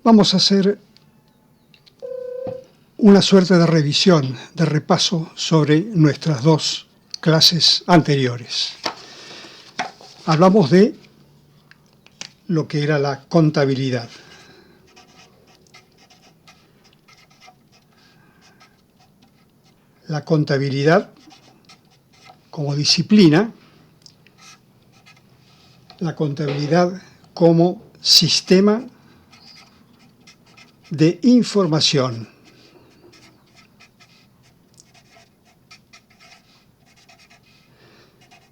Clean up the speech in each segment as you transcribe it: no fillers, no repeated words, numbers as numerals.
Vamos a hacer una suerte de revisión, de repaso sobre nuestras dos clases anteriores. Hablamos de lo que era la contabilidad. La contabilidad como disciplina, la contabilidad como sistema de información.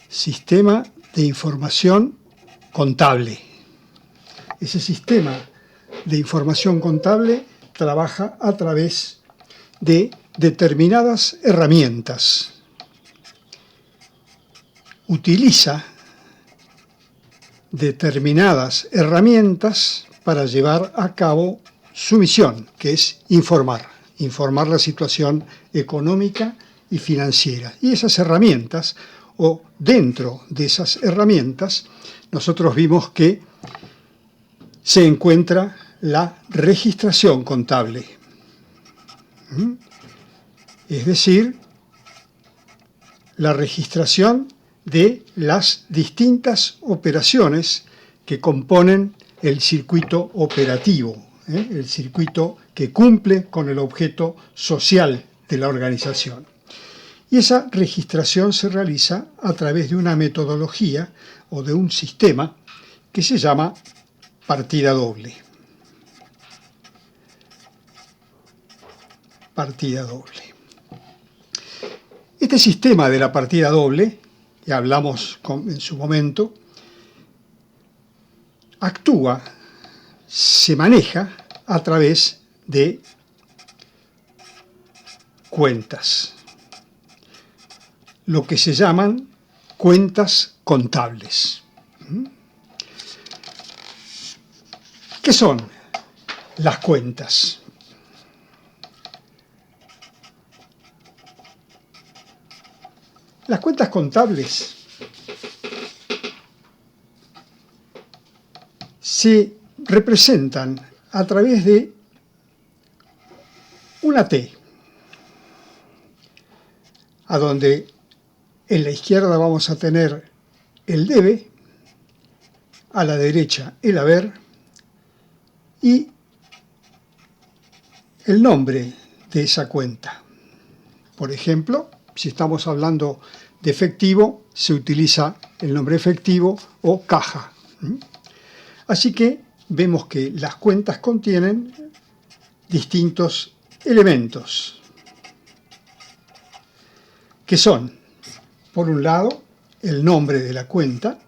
Sistema de información contable. Ese sistema de información contable trabaja a través de determinadas herramientas. Utiliza determinadas herramientas para llevar a cabo su misión, que es informar la situación económica y financiera. Y esas herramientas, o dentro de esas herramientas, nosotros vimos que se encuentra la registración contable. Es decir, la registración de las distintas operaciones que componen el circuito operativo, el circuito que cumple con el objeto social de la organización. Y esa registración se realiza a través de una metodología o de un sistema que se llama partida doble. Partida doble. Este sistema de la partida doble, que hablamos en su momento, actúa, se maneja a través de cuentas, lo que se llaman cuentas contables. ¿Qué son las cuentas? Las cuentas contables se representan a través de una T, a donde en la izquierda vamos a tener el debe, a la derecha el haber y el nombre de esa cuenta. Por ejemplo, si estamos hablando de efectivo, se utiliza el nombre efectivo o caja. Así que vemos que las cuentas contienen distintos elementos, que son, por un lado, el nombre de la cuenta.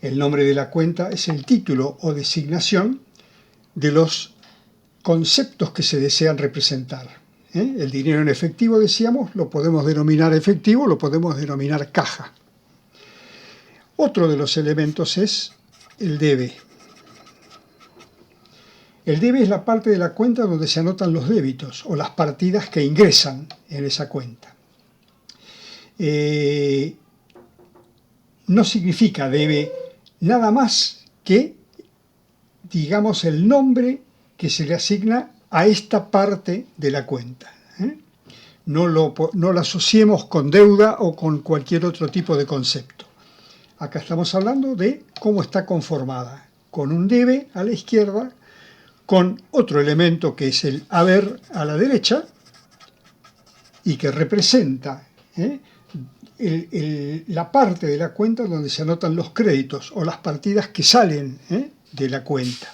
El nombre de la cuenta es el título o designación de los conceptos que se desean representar. El dinero en efectivo, decíamos, lo podemos denominar efectivo, lo podemos denominar caja. Otro de los elementos es el debe. El debe es la parte de la cuenta donde se anotan los débitos o las partidas que ingresan en esa cuenta. No significa debe nada más que, digamos, el nombre que se le asigna a esta parte de la cuenta. No la asociemos con deuda o con cualquier otro tipo de concepto. Acá estamos hablando de cómo está conformada, con un debe a la izquierda, con otro elemento que es el haber a la derecha y que representa la parte de la cuenta donde se anotan los créditos o las partidas que salen de la cuenta.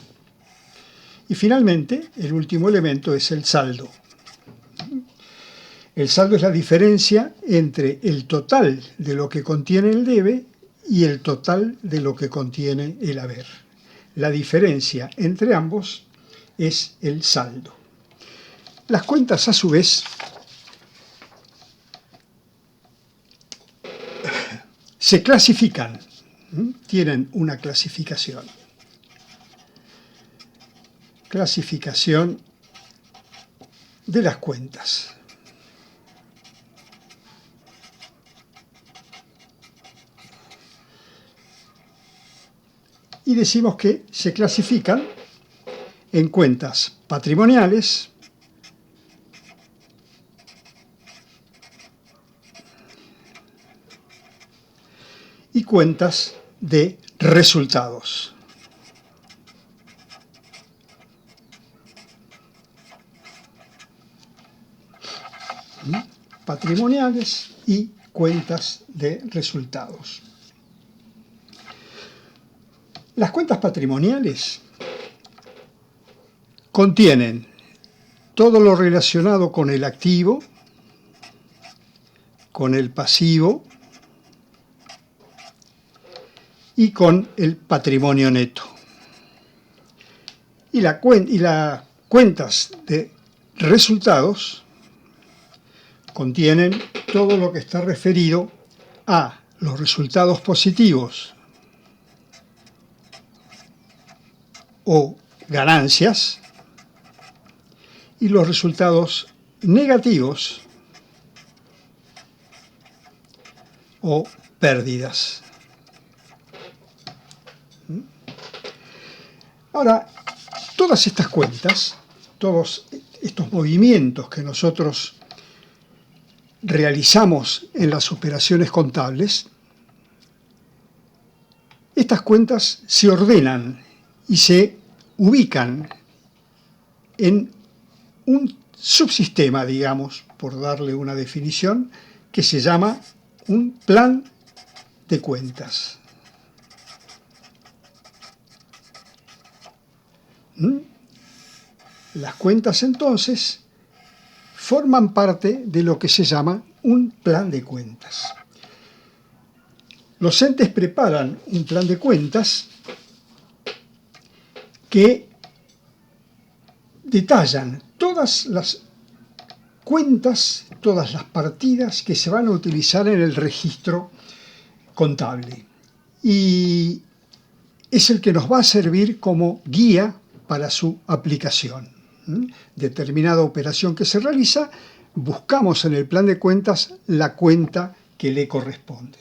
Y finalmente, el último elemento es el saldo. El saldo es la diferencia entre el total de lo que contiene el debe y el total de lo que contiene el haber. La diferencia entre ambos es el saldo. Las cuentas, a su vez, se clasifican, tienen una clasificación. Clasificación de las cuentas. y decimos que se clasifican en cuentas patrimoniales, y cuentas de resultados. Patrimoniales y cuentas de resultados. Las cuentas patrimoniales contienen todo lo relacionado con el activo, con el pasivo y con el patrimonio neto. Y las cuentas de resultados contienen todo lo que está referido a los resultados positivos o ganancias y los resultados negativos o pérdidas. Ahora, todas estas cuentas, todos estos movimientos que nosotros realizamos en las operaciones contables, estas cuentas se ordenan y se ubican en un subsistema, digamos, por darle una definición, que se llama un plan de cuentas. Las cuentas, entonces, forman parte de lo que se llama un plan de cuentas. Los entes preparan un plan de cuentas que detallan todas las cuentas, todas las partidas que se van a utilizar en el registro contable. Y es el que nos va a servir como guía para su aplicación. Determinada operación que se realiza, buscamos en el plan de cuentas la cuenta que le corresponde.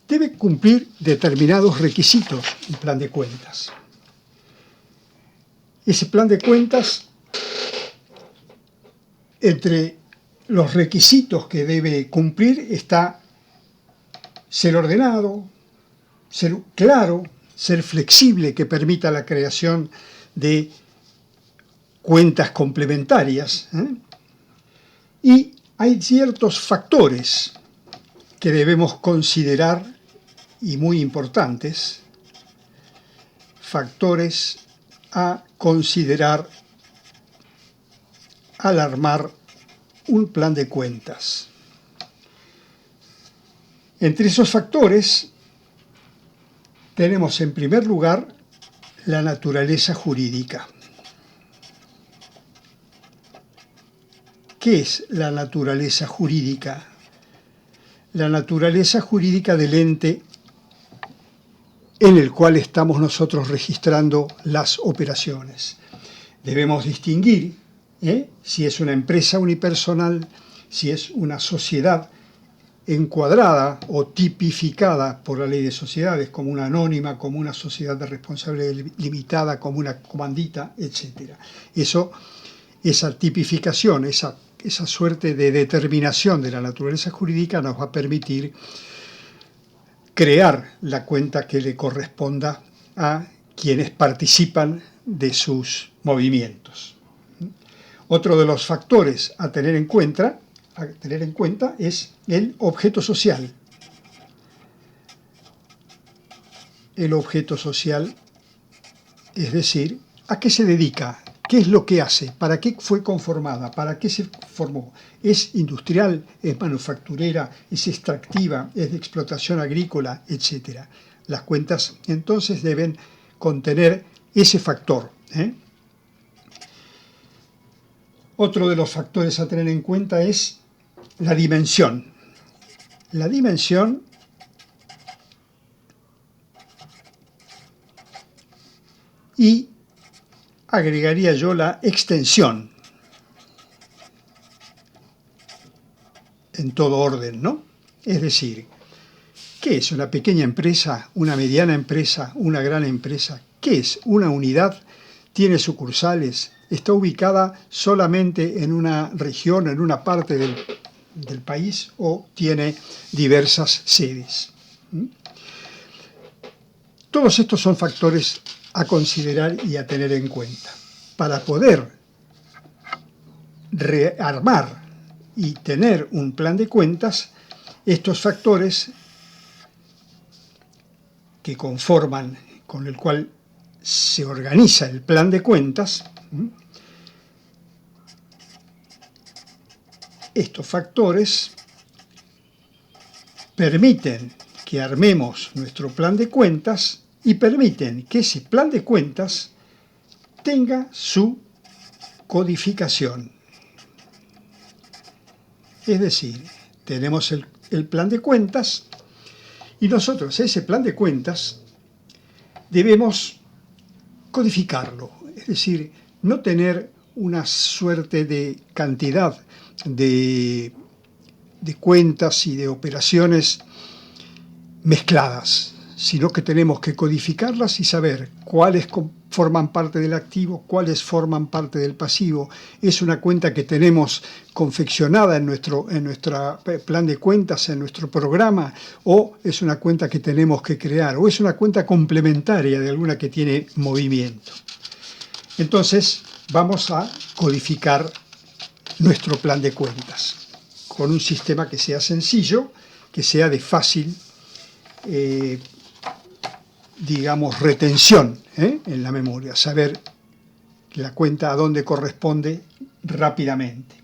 Debe cumplir determinados requisitos un plan de cuentas. Ese plan de cuentas, entre los requisitos que debe cumplir está ser ordenado, ser claro, ser flexible, que permita la creación de cuentas complementarias, y hay ciertos factores que debemos considerar y muy importantes, factores a considerar al armar un plan de cuentas. Entre esos factores tenemos en primer lugar la naturaleza jurídica. ¿Qué es la naturaleza jurídica? La naturaleza jurídica del ente en el cual estamos nosotros registrando las operaciones. Debemos distinguir si es una empresa unipersonal, si es una sociedad encuadrada o tipificada por la ley de sociedades como una anónima, como una sociedad de responsabilidad limitada, como una comandita, etc. Esa tipificación, esa suerte de determinación de la naturaleza jurídica nos va a permitir crear la cuenta que le corresponda a quienes participan de sus movimientos. Otro de los factores a tener en cuenta es el objeto social. El objeto social, es decir, ¿a qué se dedica? ¿Qué es lo que hace? ¿Para qué fue conformada? ¿Para qué se formó? ¿Es industrial? ¿Es manufacturera? ¿Es extractiva? ¿Es de explotación agrícola? Etcétera. Las cuentas entonces deben contener ese factor. Otro de los factores a tener en cuenta es la dimensión. La dimensión y agregaría yo la extensión, en todo orden, ¿no? Es decir, ¿Qué es una pequeña empresa, una mediana empresa, una gran empresa? ¿Qué es una unidad? ¿Tiene sucursales? ¿Está ubicada solamente en una región, en una parte del país o tiene diversas sedes? Todos estos son factores a considerar y a tener en cuenta. Para poder rearmar y tener un plan de cuentas, estos factores que conforman, con el cual se organiza el plan de cuentas, estos factores permiten que armemos nuestro plan de cuentas y permiten que ese plan de cuentas tenga su codificación. Es decir, tenemos el plan de cuentas y nosotros ese plan de cuentas debemos codificarlo, es decir, no tener una suerte de cantidad de cuentas y de operaciones mezcladas, sino que tenemos que codificarlas y saber cuáles forman parte del activo, cuáles forman parte del pasivo. Es una cuenta que tenemos confeccionada en nuestro plan de cuentas, en nuestro programa, o es una cuenta que tenemos que crear, o es una cuenta complementaria de alguna que tiene movimiento. Entonces, vamos a codificar nuestro plan de cuentas con un sistema que sea sencillo, que sea de fácil digamos, retención en la memoria, saber la cuenta a dónde corresponde rápidamente.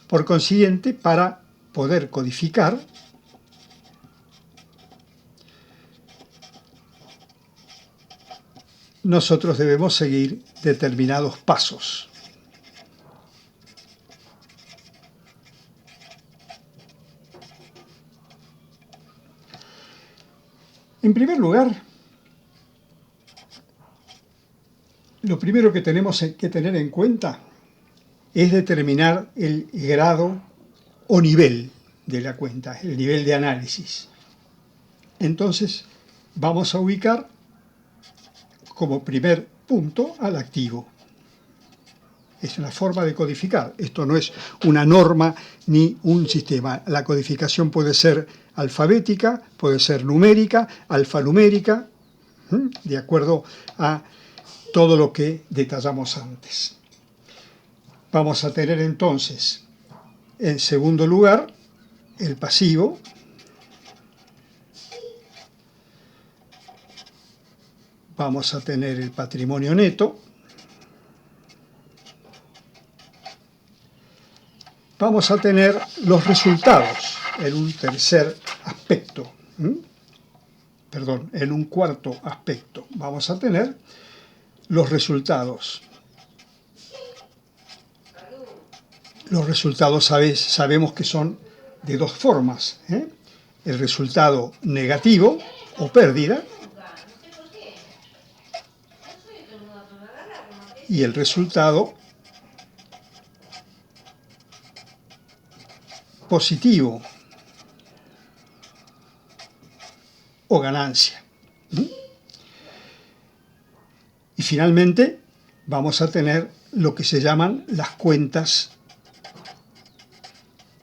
Por consiguiente, para poder codificar, nosotros debemos seguir determinados pasos. En primer lugar, lo primero que tenemos que tener en cuenta es determinar el grado o nivel de la cuenta, el nivel de análisis. Entonces, vamos a ubicar como primer punto al activo. Es una forma de codificar. Esto no es una norma ni un sistema. La codificación puede ser alfabética, puede ser numérica, alfanumérica, de acuerdo a todo lo que detallamos antes. Vamos a tener entonces, en segundo lugar, el pasivo. Vamos a tener el patrimonio neto. Vamos a tener los resultados en un tercer aspecto. En un cuarto aspecto. Vamos a tener los resultados. Los resultados sabemos que son de dos formas. El resultado negativo o pérdida y el resultado positivo o ganancia. Y finalmente vamos a tener lo que se llaman las cuentas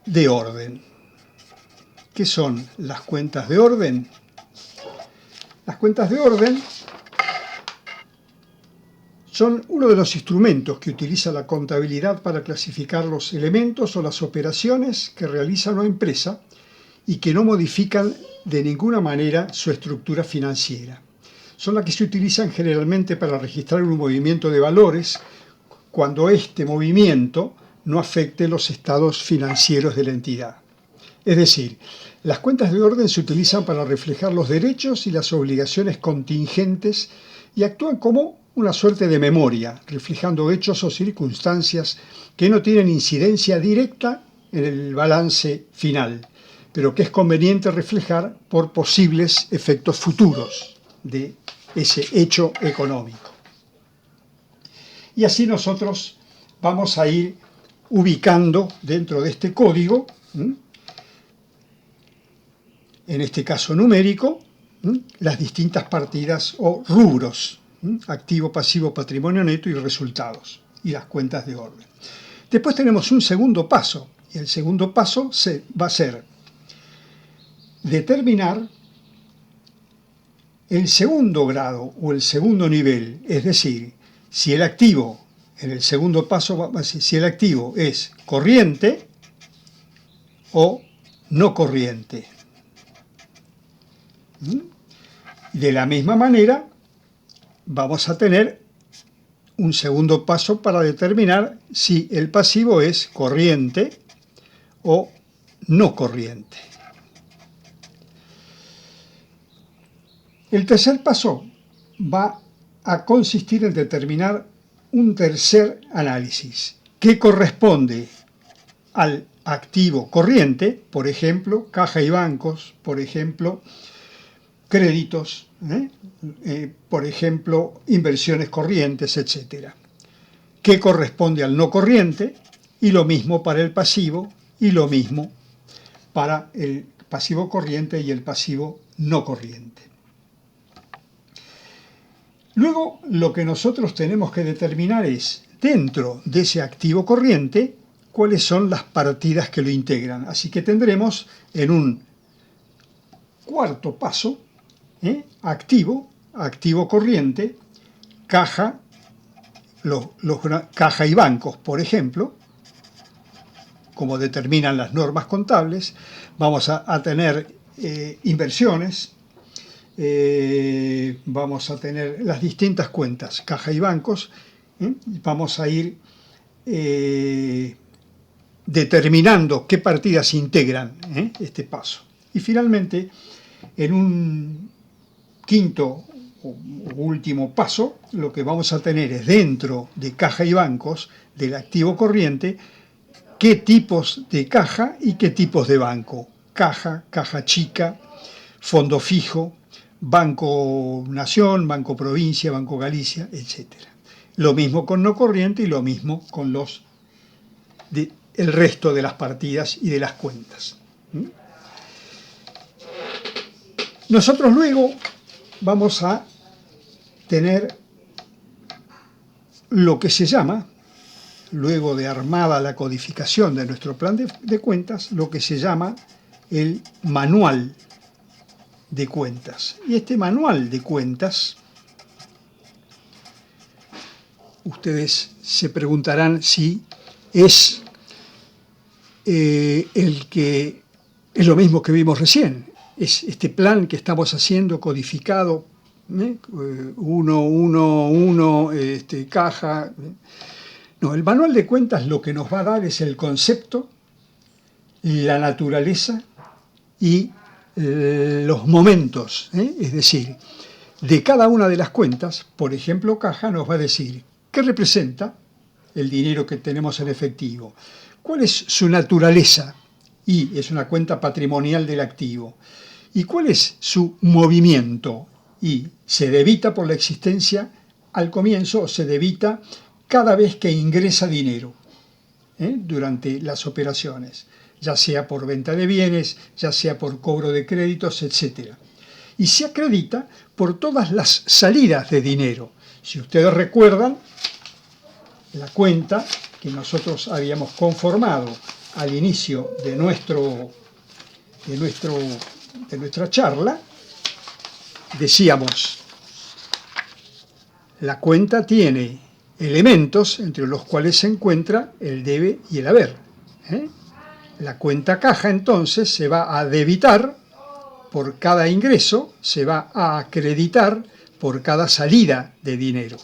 de orden. ¿Qué son las cuentas de orden? Las cuentas de orden son uno de los instrumentos que utiliza la contabilidad para clasificar los elementos o las operaciones que realiza una empresa y que no modifican de ninguna manera su estructura financiera. Son las que se utilizan generalmente para registrar un movimiento de valores cuando este movimiento no afecte los estados financieros de la entidad. Es decir, las cuentas de orden se utilizan para reflejar los derechos y las obligaciones contingentes y actúan como una suerte de memoria, reflejando hechos o circunstancias que no tienen incidencia directa en el balance final, pero que es conveniente reflejar por posibles efectos futuros de ese hecho económico. Y así nosotros vamos a ir ubicando dentro de este código en este caso numérico, las distintas partidas o rubros, activo, pasivo, patrimonio neto y resultados, y las cuentas de orden. Después tenemos un segundo paso, y el segundo paso va a ser determinar el segundo grado o el segundo nivel, es decir, si el activo, en el segundo paso, si el activo es corriente o no corriente. De la misma manera, vamos a tener un segundo paso para determinar si el pasivo es corriente o no corriente. El tercer paso va a consistir en determinar un tercer análisis que corresponde al activo corriente, por ejemplo, caja y bancos, por ejemplo, créditos, por ejemplo, inversiones corrientes, etc. Que corresponde al no corriente, y lo mismo para el pasivo, y lo mismo para el pasivo corriente y el pasivo no corriente. Luego, lo que nosotros tenemos que determinar es, dentro de ese activo corriente, cuáles son las partidas que lo integran. Así que tendremos en un cuarto paso, activo corriente, caja, caja y bancos, por ejemplo, como determinan las normas contables. Vamos a tener inversiones, vamos a tener las distintas cuentas, caja y bancos, vamos a ir determinando qué partidas integran este paso. Y finalmente, en un quinto o último paso, lo que vamos a tener es, dentro de caja y bancos del activo corriente, qué tipos de caja y qué tipos de banco. Caja, caja chica, fondo fijo, Banco Nación, Banco Provincia, Banco Galicia, etc. Lo mismo con no corriente y lo mismo con el resto de las partidas y de las cuentas. Nosotros luego vamos a tener lo que se llama, luego de armada la codificación de nuestro plan de cuentas, lo que se llama el manual de cuentas. Y este manual de cuentas, ustedes se preguntarán si es el que es lo mismo que vimos recién. Es este plan que estamos haciendo codificado, 1, caja. No, el manual de cuentas lo que nos va a dar es el concepto, la naturaleza y los momentos, es decir, de cada una de las cuentas. Por ejemplo, caja nos va a decir qué representa el dinero que tenemos en efectivo, cuál es su naturaleza, y es una cuenta patrimonial del activo, y cuál es su movimiento, y se debita por la existencia al comienzo, o se debita cada vez que ingresa dinero durante las operaciones, ya sea por venta de bienes, ya sea por cobro de créditos, etc. Y se acredita por todas las salidas de dinero. Si ustedes recuerdan, la cuenta que nosotros habíamos conformado al inicio de nuestra charla, decíamos, la cuenta tiene elementos entre los cuales se encuentra el debe y el haber. La cuenta caja entonces se va a debitar por cada ingreso, se va a acreditar por cada salida de dinero.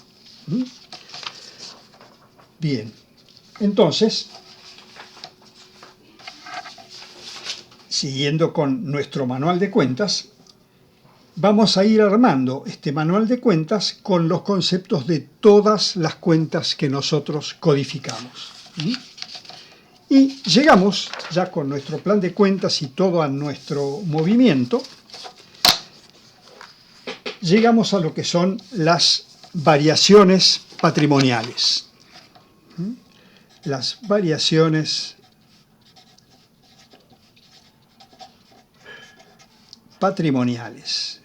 Bien, entonces, siguiendo con nuestro manual de cuentas, vamos a ir armando este manual de cuentas con los conceptos de todas las cuentas que nosotros codificamos. Y llegamos, ya con nuestro plan de cuentas y todo a nuestro movimiento, llegamos a lo que son las variaciones patrimoniales. Las variaciones patrimoniales.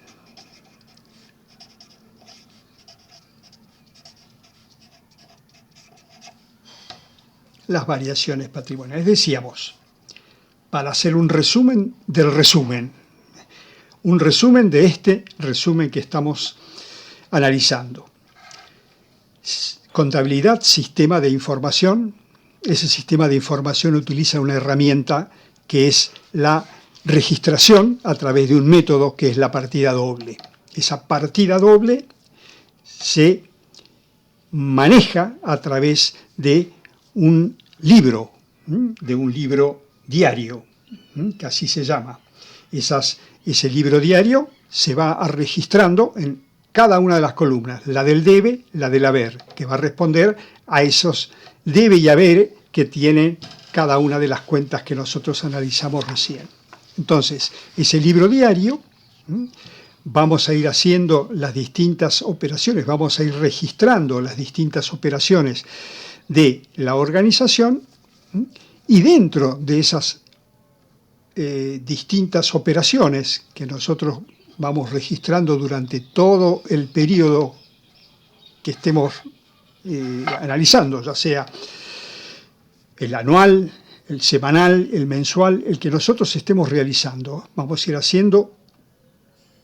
Las variaciones patrimoniales. Decíamos, para hacer un resumen del resumen, un resumen de este resumen que estamos analizando. Contabilidad, sistema de información. Ese sistema de información utiliza una herramienta que es la registración a través de un método que es la partida doble. Esa partida doble se maneja a través de un libro diario, que así se llama. Ese libro diario se va registrando en cada una de las columnas, la del debe, la del haber, que va a responder a esos debe y haber que tienen cada una de las cuentas que nosotros analizamos recién. Entonces, ese libro diario, vamos a ir haciendo las distintas operaciones, vamos a ir registrando las distintas operaciones de la organización, y dentro de esas distintas operaciones que nosotros vamos registrando durante todo el periodo que estemos analizando, ya sea el anual, el semanal, el mensual, el que nosotros estemos realizando. Vamos a ir haciendo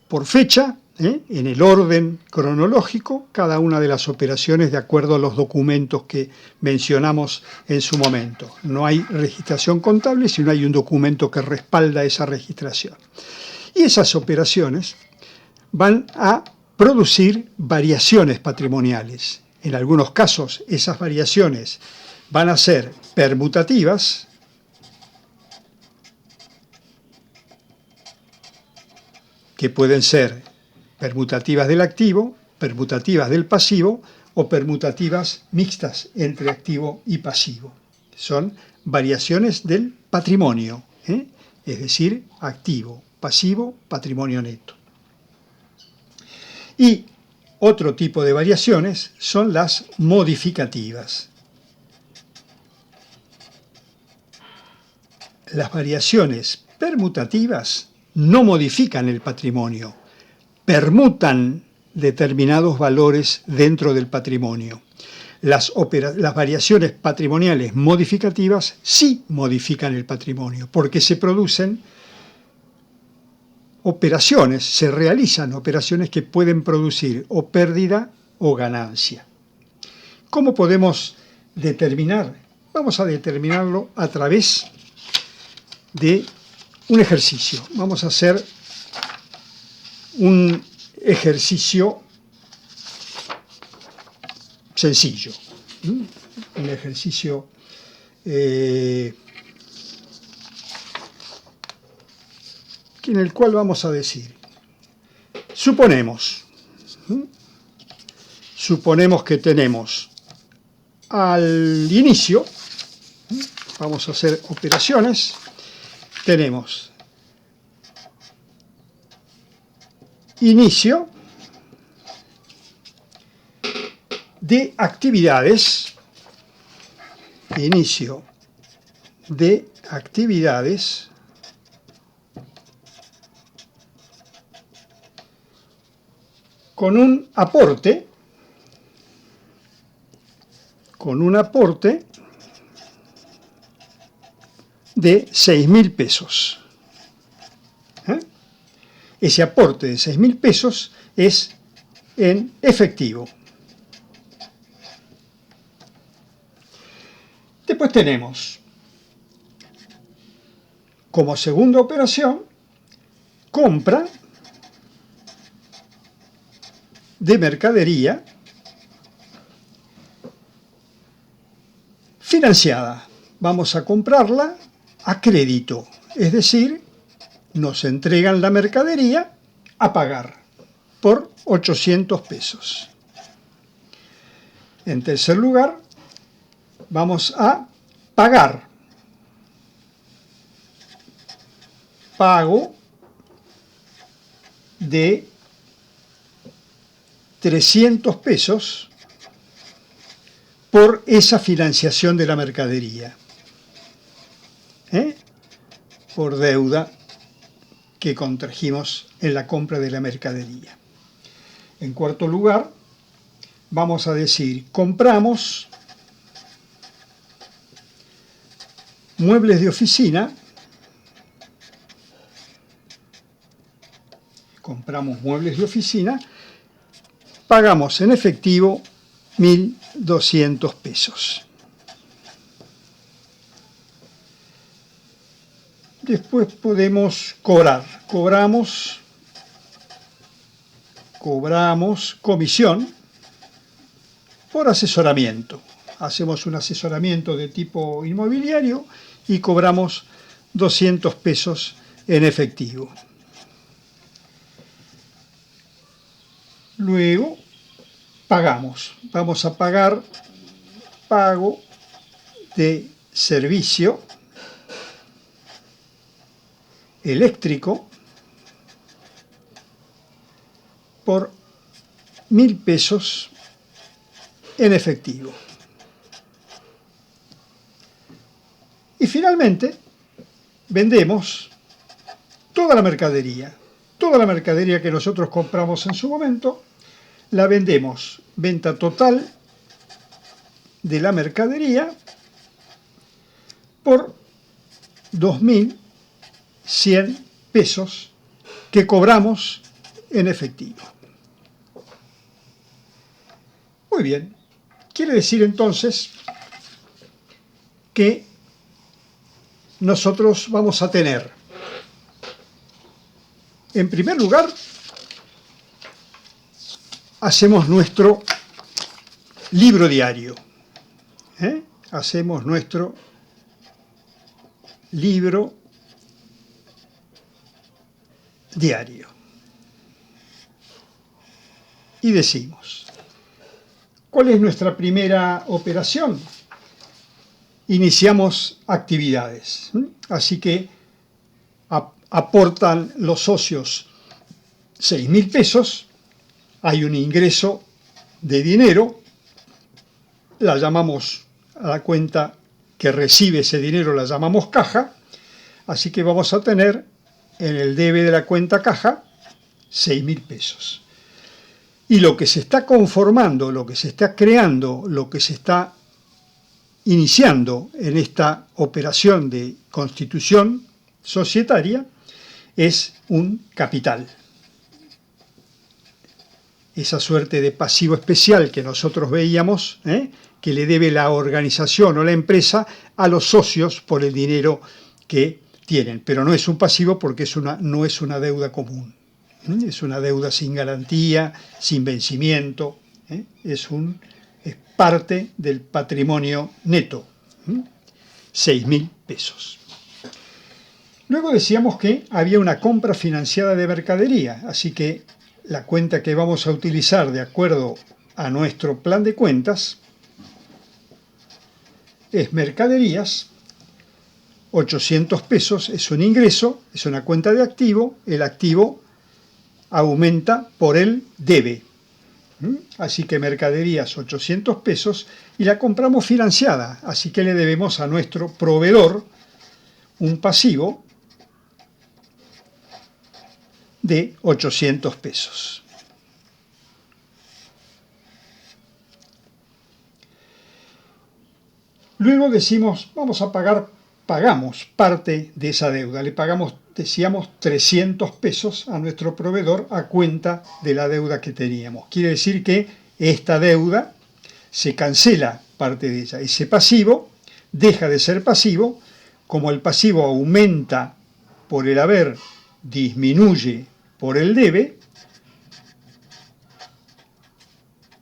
por fecha, en el orden cronológico, cada una de las operaciones de acuerdo a los documentos que mencionamos en su momento. No hay registración contable, sino hay un documento que respalda esa registración. Y esas operaciones van a producir variaciones patrimoniales. En algunos casos, esas variaciones van a ser permutativas, que pueden ser permutativas del activo, permutativas del pasivo o permutativas mixtas entre activo y pasivo. Son variaciones del patrimonio, es decir, activo, pasivo, patrimonio neto. Y otro tipo de variaciones son las modificativas. Las variaciones permutativas no modifican el patrimonio, permutan determinados valores dentro del patrimonio. Las variaciones patrimoniales modificativas sí modifican el patrimonio, porque se producen operaciones, se realizan operaciones que pueden producir o pérdida o ganancia. ¿Cómo podemos determinar? Vamos a determinarlo a través de un ejercicio. Vamos a hacer un ejercicio sencillo, un ejercicio en el cual vamos a decir, suponemos que tenemos al inicio, vamos a hacer operaciones, tenemos inicio de actividades, con un aporte de 6.000 pesos. Ese aporte de 6.000 pesos es en efectivo. Después tenemos, como segunda operación, compra de mercadería financiada. Vamos a comprarla a crédito, es decir, nos entregan la mercadería a pagar por 800 pesos. En tercer lugar, vamos a pagar. Pago de 300 pesos por esa financiación de la mercadería, por deuda que contrajimos en la compra de la mercadería. En cuarto lugar, vamos a decir, compramos muebles de oficina, pagamos en efectivo 1.200 pesos. Después podemos cobrar. Cobramos comisión por asesoramiento. Hacemos un asesoramiento de tipo inmobiliario y cobramos 200 pesos en efectivo. Luego pagamos. Vamos a pagar pago de servicio eléctrico por 1.000 pesos en efectivo. Y finalmente vendemos toda la mercadería. Toda la mercadería que nosotros compramos en su momento, la vendemos, venta total de la mercadería por 2.100 pesos que cobramos en efectivo. Muy bien, quiere decir entonces que nosotros vamos a tener, en primer lugar, hacemos nuestro libro diario. Hacemos nuestro libro diario. Y decimos, ¿cuál es nuestra primera operación? Iniciamos actividades. Así que aportan los socios 6.000 pesos, hay un ingreso de dinero, la llamamos a la cuenta que recibe ese dinero, la llamamos caja, así que vamos a tener en el debe de la cuenta caja 6.000 pesos. Y lo que se está conformando, lo que se está creando, lo que se está iniciando en esta operación de constitución societaria es un capital. Esa suerte de pasivo especial que nosotros veíamos, que le debe la organización o la empresa a los socios por el dinero que tienen. Pero no es un pasivo porque no es una deuda común. Es una deuda sin garantía, sin vencimiento. Es parte del patrimonio neto. 6.000 pesos. Luego decíamos que había una compra financiada de mercadería, así que la cuenta que vamos a utilizar de acuerdo a nuestro plan de cuentas es mercaderías, 800 pesos es un ingreso, es una cuenta de activo, el activo aumenta por el debe. Así que mercaderías 800 pesos y la compramos financiada, así que le debemos a nuestro proveedor un pasivo de 800 pesos. Luego decimos, pagamos parte de esa deuda, le pagamos, decíamos, 300 pesos a nuestro proveedor a cuenta de la deuda que teníamos. Quiere decir que esta deuda se cancela parte de ella. Ese pasivo deja de ser pasivo, como el pasivo aumenta por el haber, disminuye por el debe,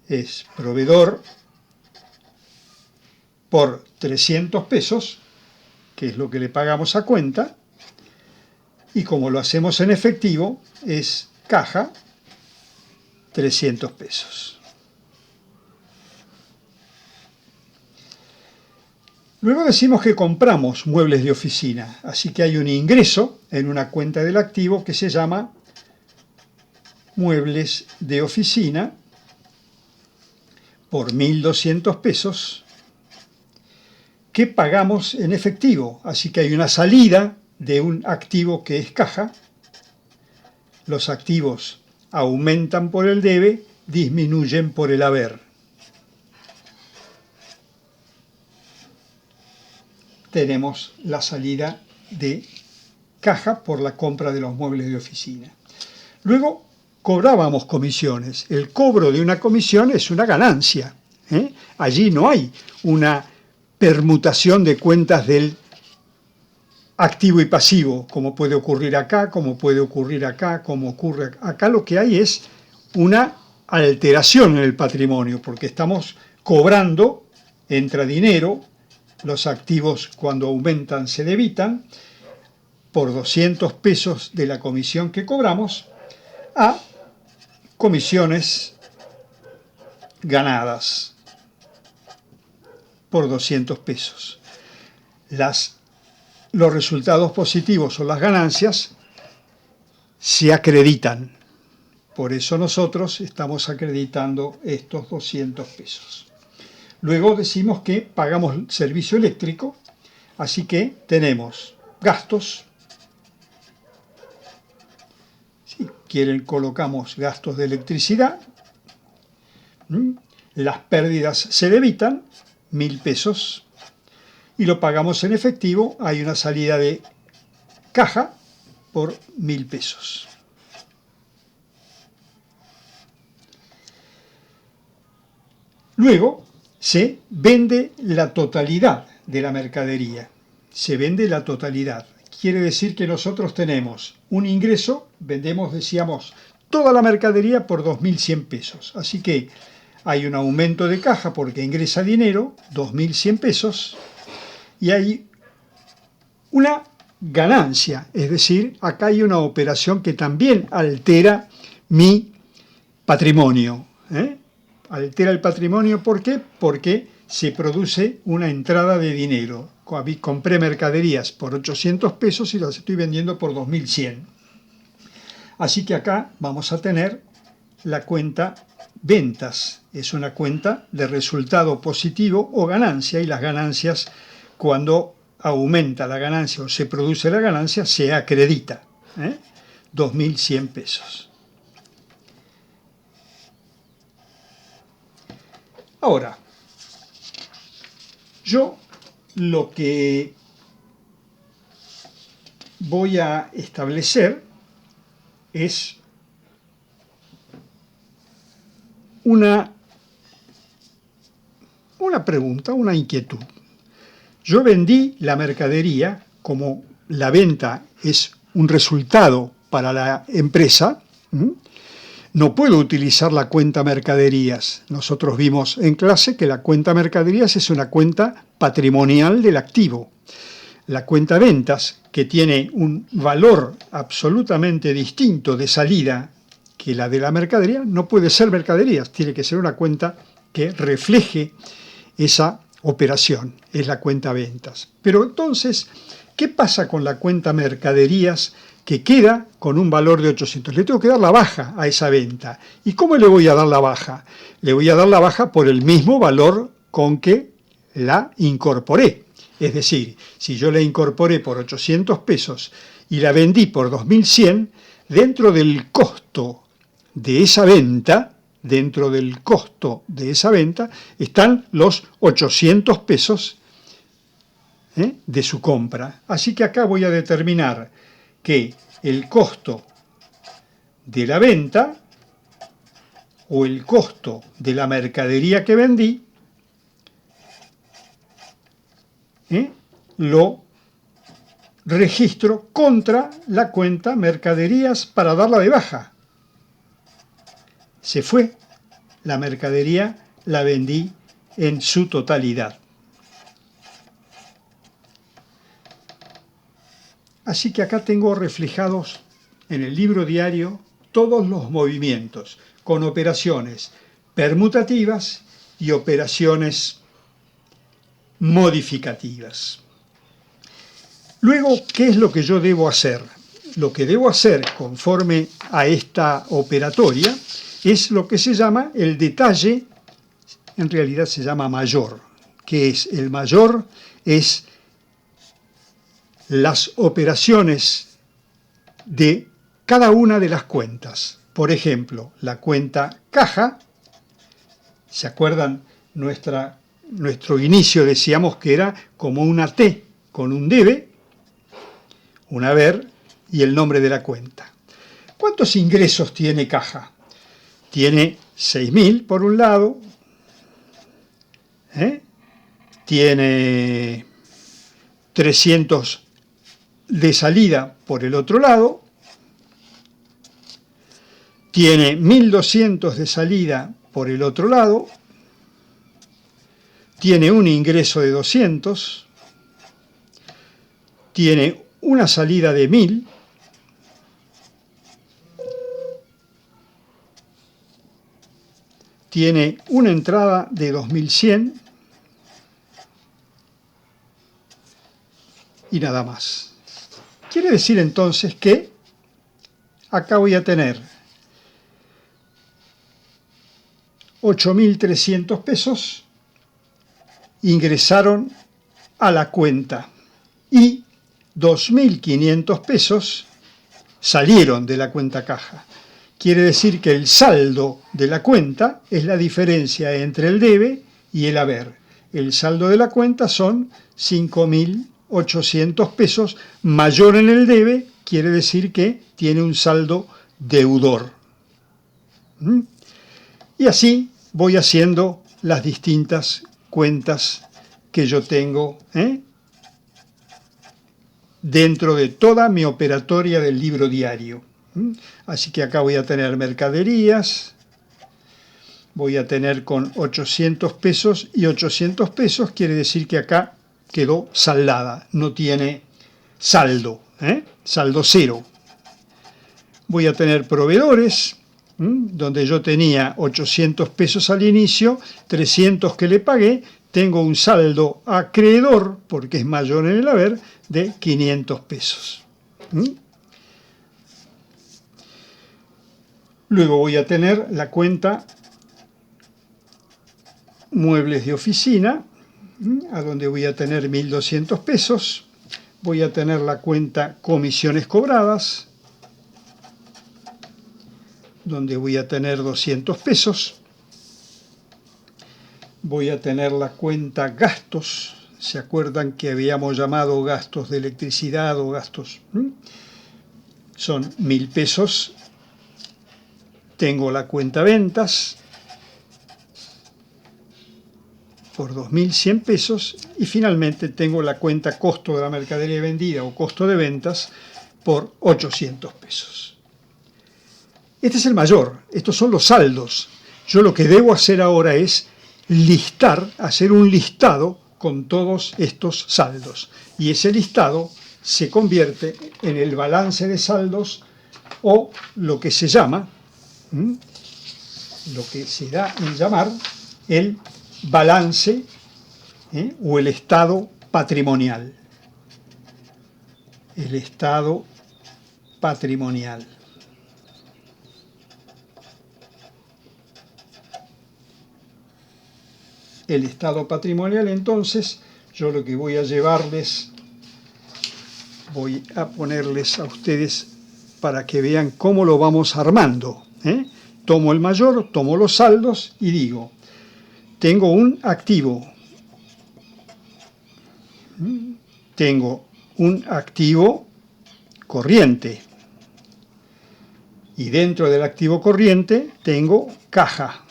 es proveedor por 300 pesos, que es lo que le pagamos a cuenta, y como lo hacemos en efectivo, es caja 300 pesos. Luego decimos que compramos muebles de oficina, así que hay un ingreso en una cuenta del activo que se llama muebles de oficina por 1.200 pesos que pagamos en efectivo, así que hay una salida de un activo que es caja los activos aumentan por el debe, disminuyen por el haber. Tenemos la salida de caja por la compra de los muebles de oficina. Luego cobrábamos comisiones. El cobro de una comisión es una ganancia. Allí no hay una permutación de cuentas del activo y pasivo, como puede ocurrir acá, como puede ocurrir acá, como ocurre acá. Lo que hay es una alteración en el patrimonio, porque estamos cobrando, entra dinero, los activos cuando aumentan se debitan, por 200 pesos de la comisión que cobramos, a comisiones ganadas por 200 pesos. Los resultados positivos o las ganancias se acreditan. Por eso nosotros estamos acreditando estos 200 pesos. Luego decimos que pagamos servicio eléctrico, así que tenemos gastos. Si quieren, colocamos gastos de electricidad. Las pérdidas se debitan, 1.000 pesos. Y lo pagamos en efectivo, hay una salida de caja por 1.000 pesos. Luego se vende la totalidad de la mercadería. Se vende la totalidad. Quiere decir que nosotros tenemos un ingreso, vendemos, decíamos, toda la mercadería por 2.100 pesos. Así que hay un aumento de caja porque ingresa dinero, 2.100 pesos, y hay una ganancia. Es decir, acá hay una operación que también altera mi patrimonio. Altera el patrimonio, ¿por qué? Porque se produce una entrada de dinero. Compré mercaderías por 800 pesos y las estoy vendiendo por 2.100. Así que acá vamos a tener la cuenta ventas. Es una cuenta de resultado positivo o ganancia, y las ganancias, cuando aumenta la ganancia o se produce la ganancia, se acredita. 2.100 pesos. Ahora, yo lo que voy a establecer es una pregunta, una inquietud. Yo vendí la mercadería, como la venta es un resultado para la empresa, no puedo utilizar la cuenta mercaderías. Nosotros vimos en clase que la cuenta mercaderías es una cuenta patrimonial del activo. La cuenta ventas, que tiene un valor absolutamente distinto de salida que la de la mercadería, no puede ser mercaderías, tiene que ser una cuenta que refleje esa operación, es la cuenta ventas. Pero entonces, ¿qué pasa con la cuenta mercaderías que queda con un valor de 800? Le tengo que dar la baja a esa venta. ¿Y cómo le voy a dar la baja? Le voy a dar la baja por el mismo valor con que la incorporé. Es decir, si yo la incorporé por 800 pesos y la vendí por 2.100, dentro del costo de esa venta, están los 800 pesos de su compra. Así que acá voy a determinar que el costo de la venta o el costo de la mercadería que vendí lo registro contra la cuenta mercaderías para darla de baja. Se fue. La mercadería la vendí en su totalidad. Así que acá tengo reflejados en el libro diario todos los movimientos, con operaciones permutativas y operaciones modificativas. Luego, ¿qué es lo que yo debo hacer? Lo que debo hacer conforme a esta operatoria es lo que se llama el detalle, en realidad se llama mayor. ¿Qué es el mayor? Es las operaciones de cada una de las cuentas. Por ejemplo, la cuenta caja, ¿se acuerdan? Nuestro inicio decíamos que era como una T con un debe, un haber y el nombre de la cuenta. ¿Cuántos ingresos tiene caja? Tiene 6.000 por un lado, tiene 300 de salida por el otro lado, tiene 1.200 de salida por el otro lado, tiene un ingreso de 200, tiene una salida de 1.000, tiene una entrada de 2.100 y nada más. Quiere decir entonces que acá voy a tener 8.300 pesos ingresaron a la cuenta y 2.500 pesos salieron de la cuenta caja. Quiere decir que el saldo de la cuenta es la diferencia entre el debe y el haber. El saldo de la cuenta son 5.800 pesos, mayor en el debe, quiere decir que tiene un saldo deudor. Y así voy haciendo las distintas cuentas que yo tengo dentro de toda mi operatoria del libro diario. Así que acá voy a tener mercaderías, voy a tener con 800 pesos y 800 pesos, quiere decir que acá quedó saldada, no tiene saldo, saldo cero. Voy a tener proveedores, donde yo tenía 800 pesos al inicio, 300 que le pagué, tengo un saldo acreedor, porque es mayor en el haber, de 500 pesos. Luego voy a tener la cuenta muebles de oficina, a donde voy a tener 1.200 pesos. Voy a tener la cuenta comisiones cobradas, donde voy a tener 200 pesos. Voy a tener la cuenta gastos. ¿Se acuerdan que habíamos llamado gastos de electricidad o gastos? Son 1.000 pesos. Tengo la cuenta ventas por 2.100 pesos y finalmente tengo la cuenta costo de la mercadería vendida o costo de ventas por 800 pesos. Este es el mayor, estos son los saldos. Yo lo que debo hacer ahora es hacer un listado con todos estos saldos. Y ese listado se convierte en el balance de saldos o lo que se llama, lo que se da en llamar el balance o el estado patrimonial. El estado patrimonial. El estado patrimonial, entonces, yo lo que voy a llevarles, voy a ponerles a ustedes para que vean cómo lo vamos armando. Tomo el mayor, tomo los saldos y digo, tengo un activo. Tengo un activo corriente. Y dentro del activo corriente tengo caja.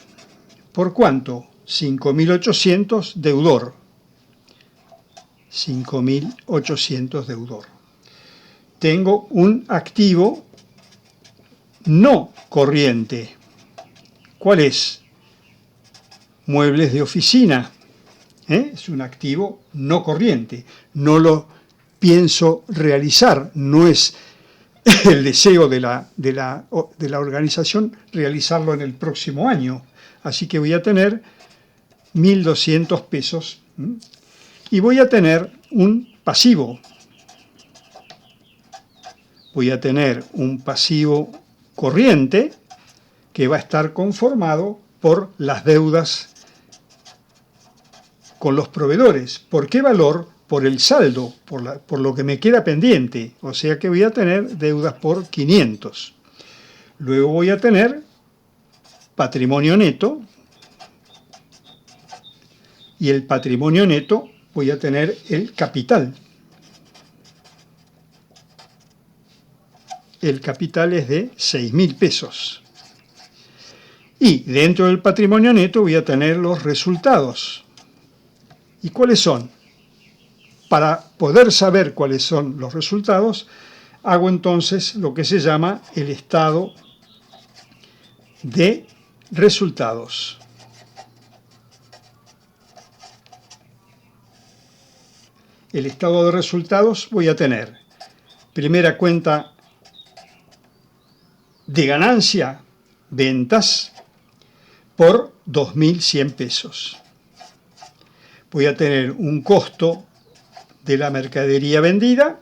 ¿Por cuánto? 5.800 deudor. 5.800 deudor. Tengo un activo no corriente. ¿Cuál es? Muebles de oficina. Es un activo no corriente. No lo pienso realizar. No es el deseo de la organización realizarlo en el próximo año. Así que voy a tener 1.200 pesos y voy a tener un pasivo. Voy a tener un pasivo corriente que va a estar conformado por las deudas con los proveedores. ¿Por qué valor? por el saldo, por lo que me queda pendiente. O sea que voy a tener deudas por 500. Luego voy a tener patrimonio neto. Y el patrimonio neto voy a tener el capital. El capital es de 6.000 pesos. Y dentro del patrimonio neto voy a tener los resultados. ¿Y cuáles son? Para poder saber cuáles son los resultados, hago entonces lo que se llama el estado de resultados. El estado de resultados voy a tener primera cuenta de ganancia, ventas, por 2.100 pesos. Voy a tener un costo de la mercadería vendida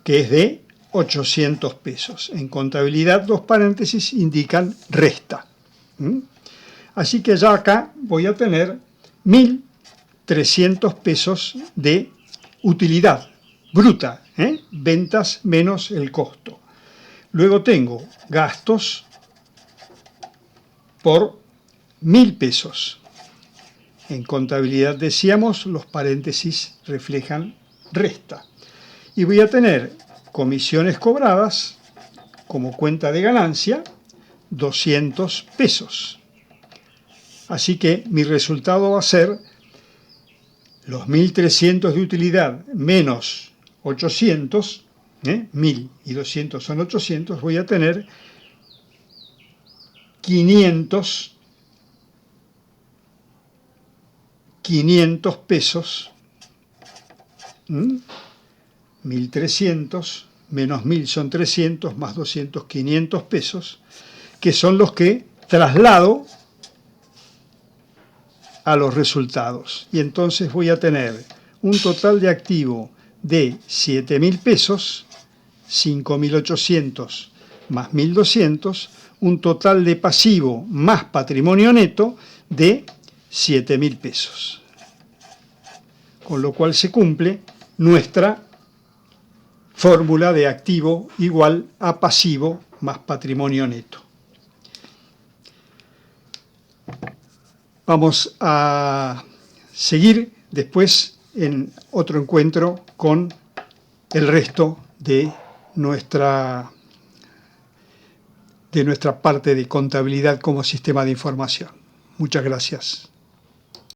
que es de 800 pesos. En contabilidad, dos paréntesis indican resta. Así que ya acá voy a tener 1.300 pesos de utilidad bruta, ventas menos el costo. Luego tengo gastos por 1.000 pesos. En contabilidad decíamos, los paréntesis reflejan resta. Y voy a tener comisiones cobradas como cuenta de ganancia, 200 pesos. Así que mi resultado va a ser los 1.300 de utilidad menos 800, 1.000 y 200 son 800, voy a tener 500 pesos, 1.300 menos 1.000 son 300, más 200, 500 pesos, que son los que traslado a los resultados. Y entonces voy a tener un total de activo de 7.000 pesos, 5.800 más 1.200, un total de pasivo más patrimonio neto de 7.000 pesos. Con lo cual se cumple nuestra fórmula de activo igual a pasivo más patrimonio neto. Vamos a seguir después en otro encuentro con el resto de nuestra parte de contabilidad como sistema de información. Muchas gracias.